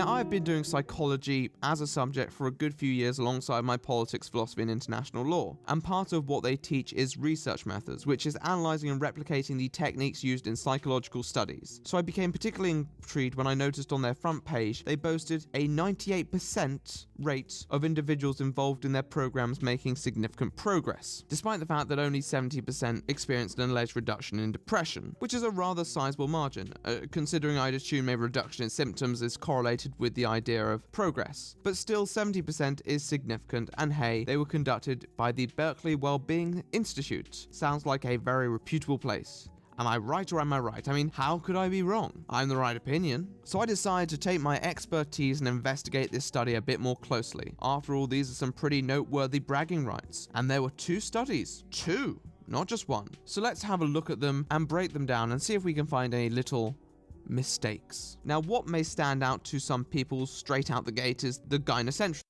Now, I've been doing psychology as a subject for a good few years alongside my politics, philosophy and international law, and part of what they teach is research methods, which is analysing and replicating the techniques used in psychological studies. So I became particularly intrigued when I noticed on their front page they boasted a 98% rate of individuals involved in their programs making significant progress, despite the fact that only 70% experienced an alleged reduction in depression, which is a rather sizable margin, considering I'd assume a reduction in symptoms is correlated with the idea of progress. But still, 70% is significant, and hey, they were conducted by the Berkeley Wellbeing Institute. Sounds like a very reputable place. Am I right or am I right? I mean, how could I be wrong? I'm the right opinion. So I decided to take my expertise and investigate this study a bit more closely. After all, these are some pretty noteworthy bragging rights. And there were 2 studies. 2! Not just 1. So let's have a look at them and break them down and see if we can find any little mistakes. Now, what may stand out to some people straight out the gate is the gynocentrism,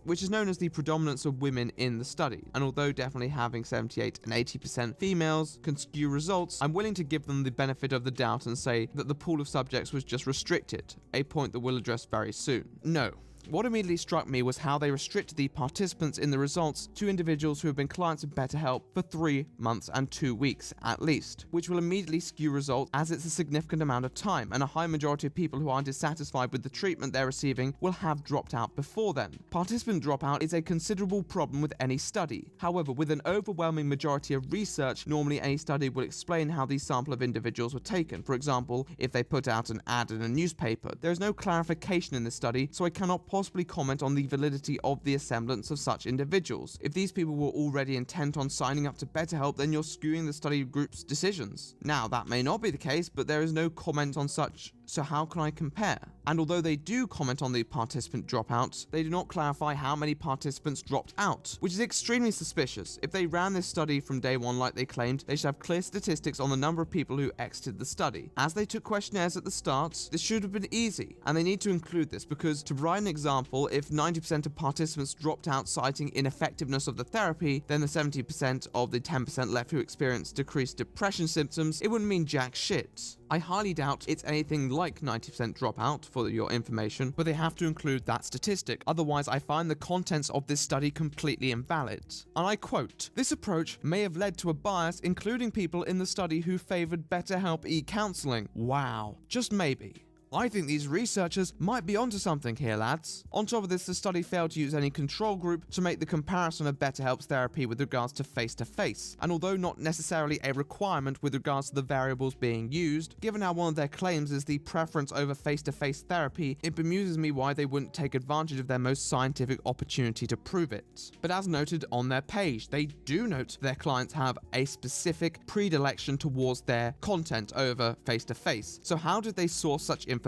which is known as the predominance of women in the study. And although definitely having 78 and 80% females can skew results, I'm willing to give them the benefit of the doubt and say that the pool of subjects was just restricted, a point that we'll address very soon. No. What immediately struck me was how they restricted the participants in the results to individuals who have been clients of BetterHelp for 3 months and 2 weeks at least, which will immediately skew results as it's a significant amount of time, and a high majority of people who aren't dissatisfied with the treatment they're receiving will have dropped out before then. Participant dropout is a considerable problem with any study. However, with an overwhelming majority of research, normally any study will explain how the sample of individuals were taken. For example, if they put out an ad in a newspaper. There is no clarification in this study, so I cannot possibly comment on the validity of the assemblance of such individuals. If these people were already intent on signing up to BetterHelp, then you're skewing the study group's decisions. Now, that may not be the case, but there is no comment on such, so how can I compare? And although they do comment on the participant dropouts, they do not clarify how many participants dropped out, which is extremely suspicious. If they ran this study from day one like they claimed, they should have clear statistics on the number of people who exited the study. As they took questionnaires at the start, this should have been easy, and they need to include this because, to provide an example, if 90% of participants dropped out citing ineffectiveness of the therapy, then the 70% of the 10% left who experienced decreased depression symptoms, it wouldn't mean jack shit. I highly doubt it's anything like 90% dropout, for your information, but they have to include that statistic. Otherwise, I find the contents of this study completely invalid. And I quote, "This approach may have led to a bias, including people in the study who favored BetterHelp e-counseling." Wow. Just maybe. I think these researchers might be onto something here, lads. On top of this, the study failed to use any control group to make the comparison of BetterHelp's therapy with regards to face-to-face. And although not necessarily a requirement with regards to the variables being used, given how one of their claims is the preference over face-to-face therapy, it bemuses me why they wouldn't take advantage of their most scientific opportunity to prove it. But as noted on their page, they do note their clients have a specific predilection towards their content over face-to-face. So how did they source such information?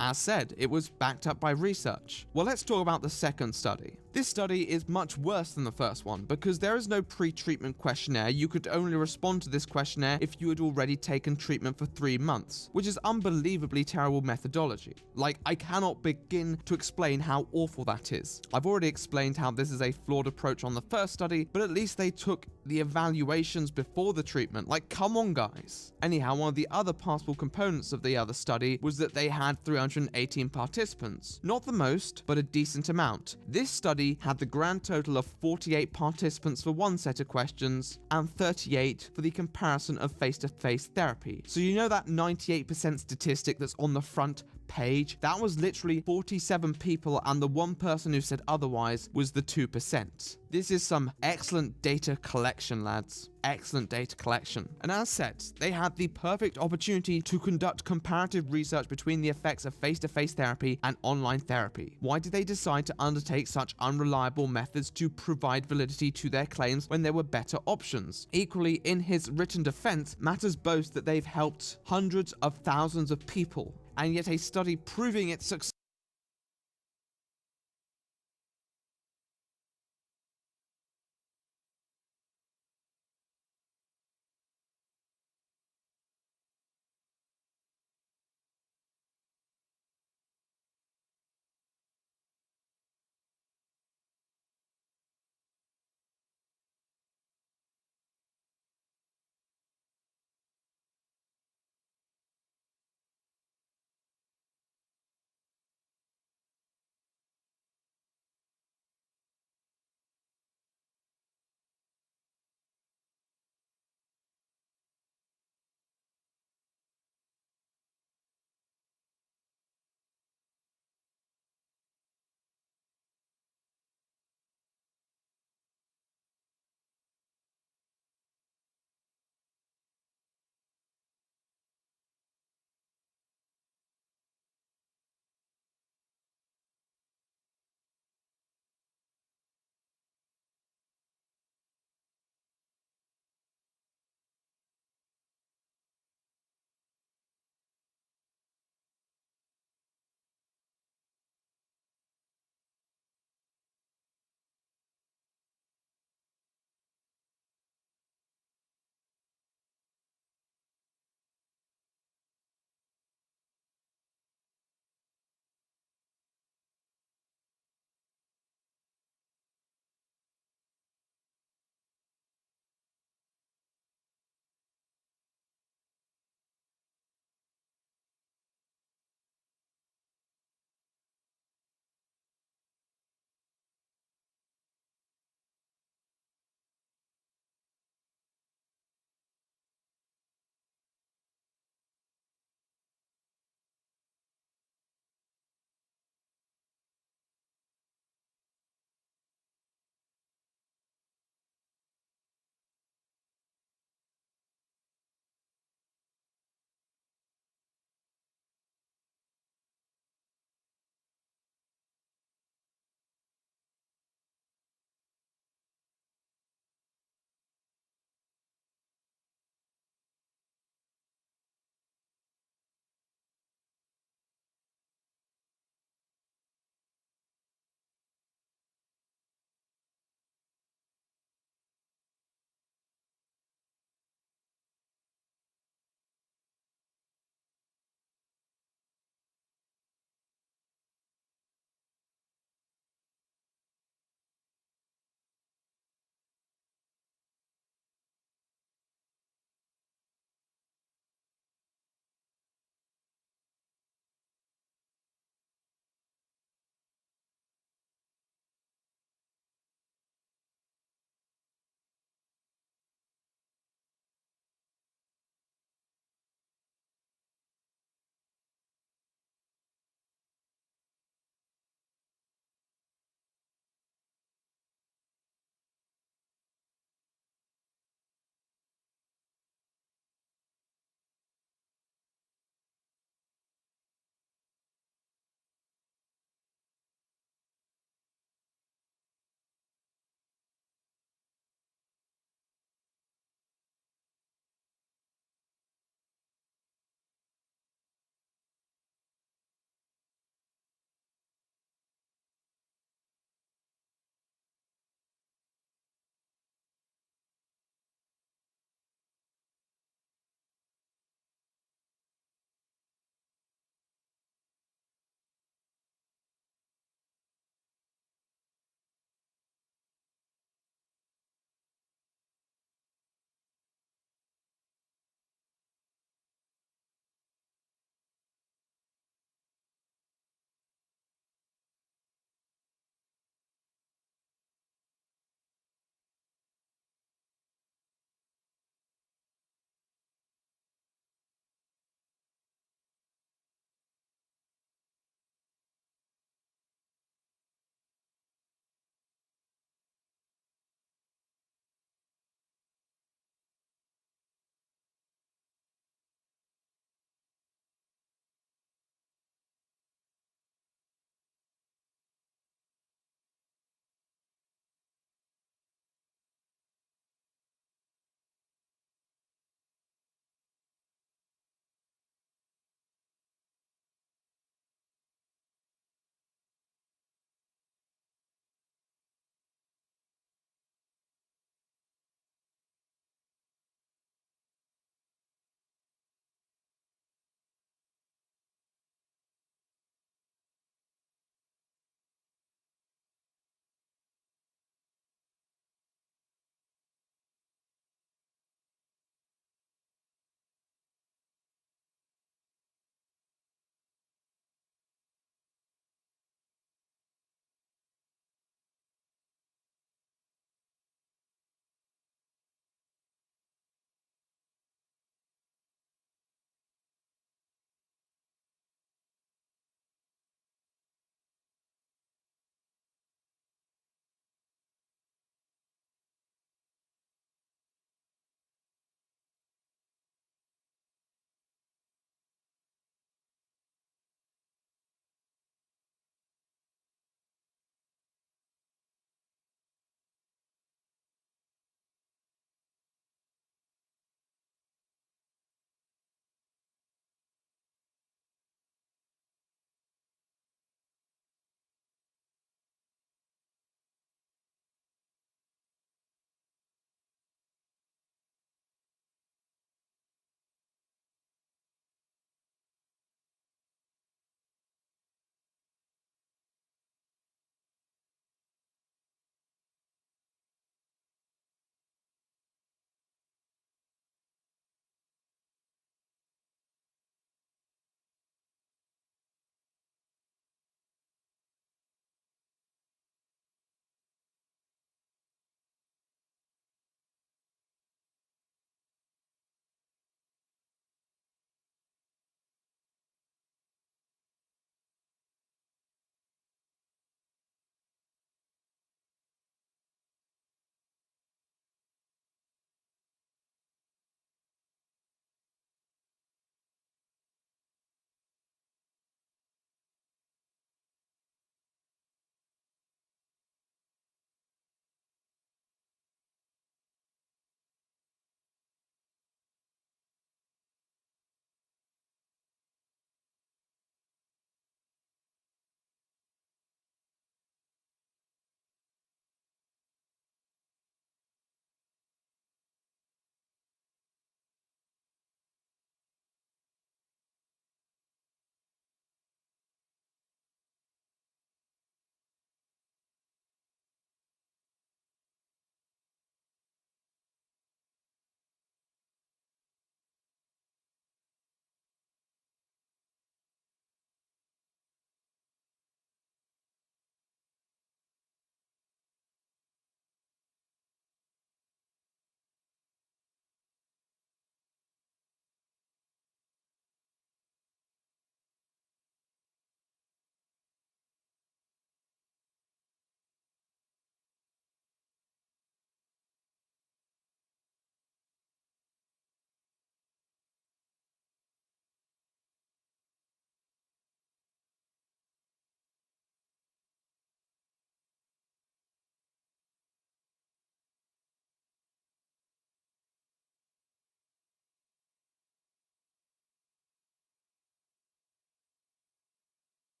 As said, it was backed up by research. Well, let's talk about the second study. This study is much worse than the first one because there is no pre-treatment questionnaire. You could only respond to this questionnaire if you had already taken treatment for 3 months, which is unbelievably terrible methodology. Like, I cannot begin to explain how awful that is. I've already explained how this is a flawed approach on the first study, but at least they took the evaluations before the treatment. Like, come on, guys. Anyhow, one of the other possible components of the other study was that they had 318 participants. Not the most, but a decent amount. This study had the grand total of 48 participants for one set of questions and 38 for the comparison of face-to-face therapy. So you know that 98% statistic that's on the front page? That was literally 47 people, and the one person who said otherwise was the 2%. This is some excellent data collection, lads. Excellent data collection. And as said, they had the perfect opportunity to conduct comparative research between the effects of face-to-face therapy and online therapy. Why did they decide to undertake such unreliable methods to provide validity to their claims when there were better options? Equally, in his written defense, Matters boasts that they've helped hundreds of thousands of people, and yet a study proving its success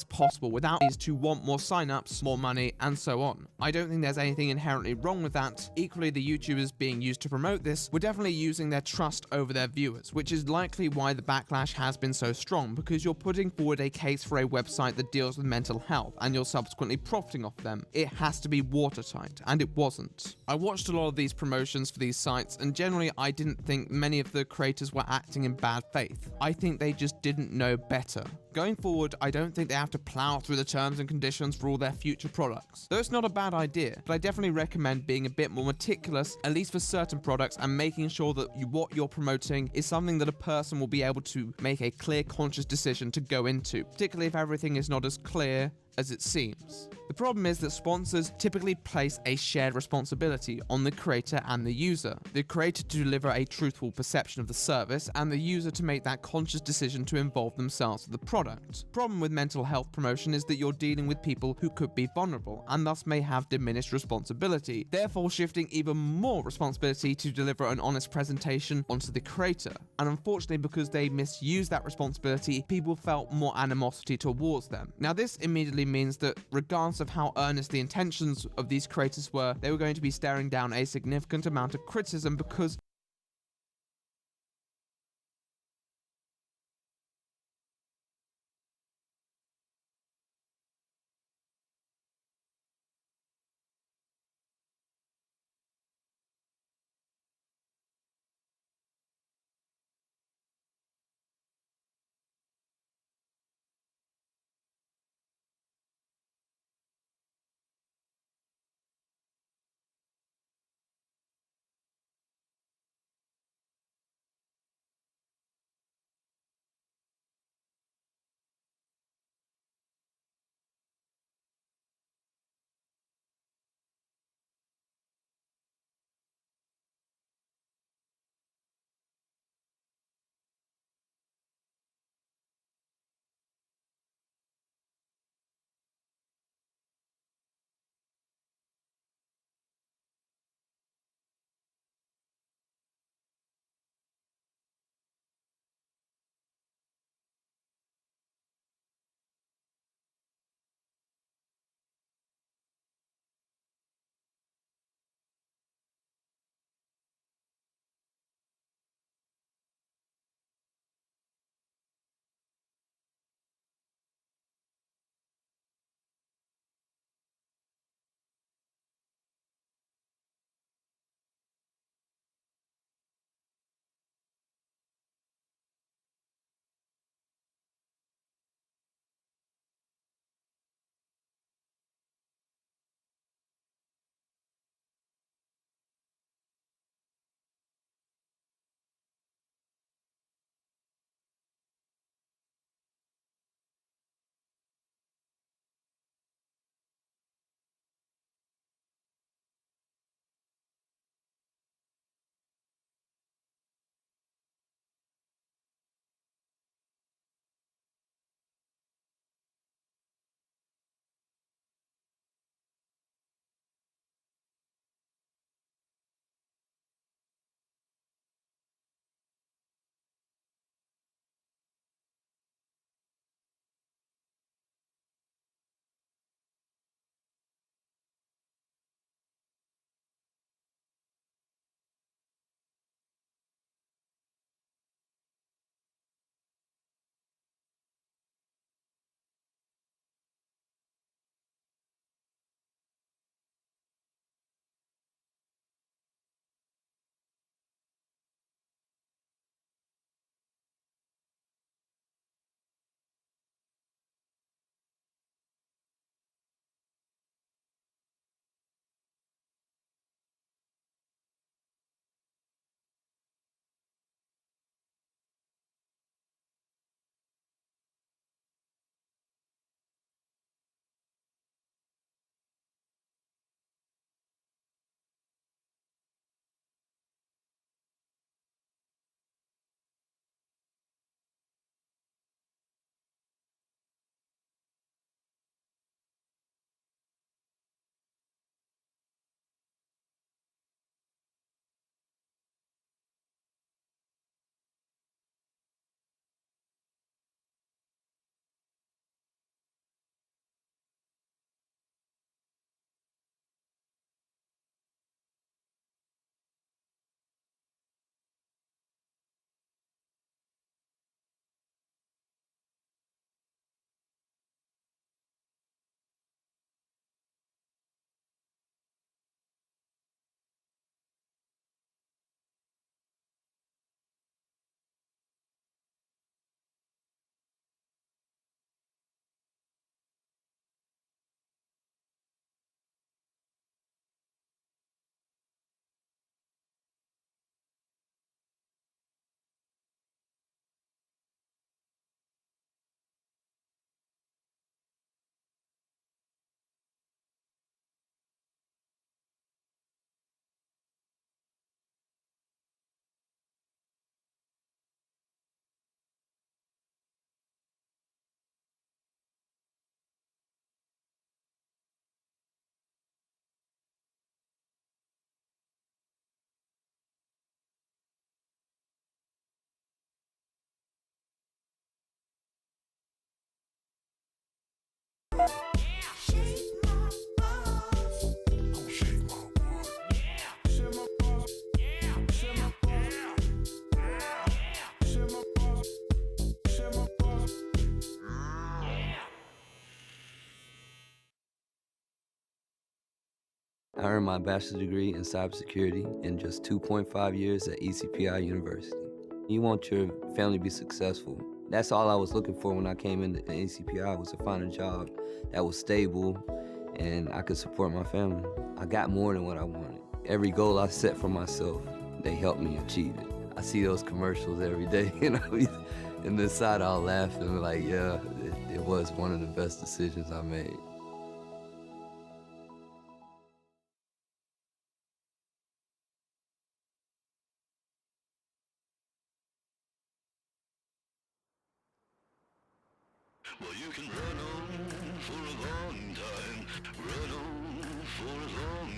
possible without these to want more signups, more money, and so on. I don't think there's anything inherently wrong with that. Equally, the YouTubers being used to promote this were definitely using their trust over their viewers, which is likely why the backlash has been so strong, because you're putting forward a case for a website that deals with mental health and you're subsequently profiting off them. It has to be watertight, and it wasn't. I watched a lot of these promotions for these sites, and generally I didn't think many of the creators were acting in bad faith. I think they just didn't know better. Going forward, I don't think they have to plow through the terms and conditions for all their future products. Though it's not a bad idea, but I definitely recommend being a bit more meticulous, at least for certain products, and making sure that what you're promoting is something that a person will be able to make a clear, conscious decision to go into, particularly if everything is not as clear as it seems. The problem is that sponsors typically place a shared responsibility on the creator and the user. The creator to deliver a truthful perception of the service, and the user to make that conscious decision to involve themselves with the product. Problem with mental health promotion is that you're dealing with people who could be vulnerable, and thus may have diminished responsibility, therefore shifting even more responsibility to deliver an honest presentation onto the creator. And unfortunately, because they misused that responsibility, people felt more animosity towards them. Now this immediately means that regardless of how earnest the intentions of these creators were, they were going to be staring down a significant amount of criticism because I earned my bachelor's degree in cybersecurity in just 2.5 years at ECPI University. You want your family to be successful. That's all I was looking for when I came into ECPI, was to find a job that was stable and I could support my family. I got more than what I wanted. Every goal I set for myself, they helped me achieve it. I see those commercials every day, and inside I'll laugh and be like, yeah, it was one of the best decisions I made. Well, you can run on for a long time, run on for a long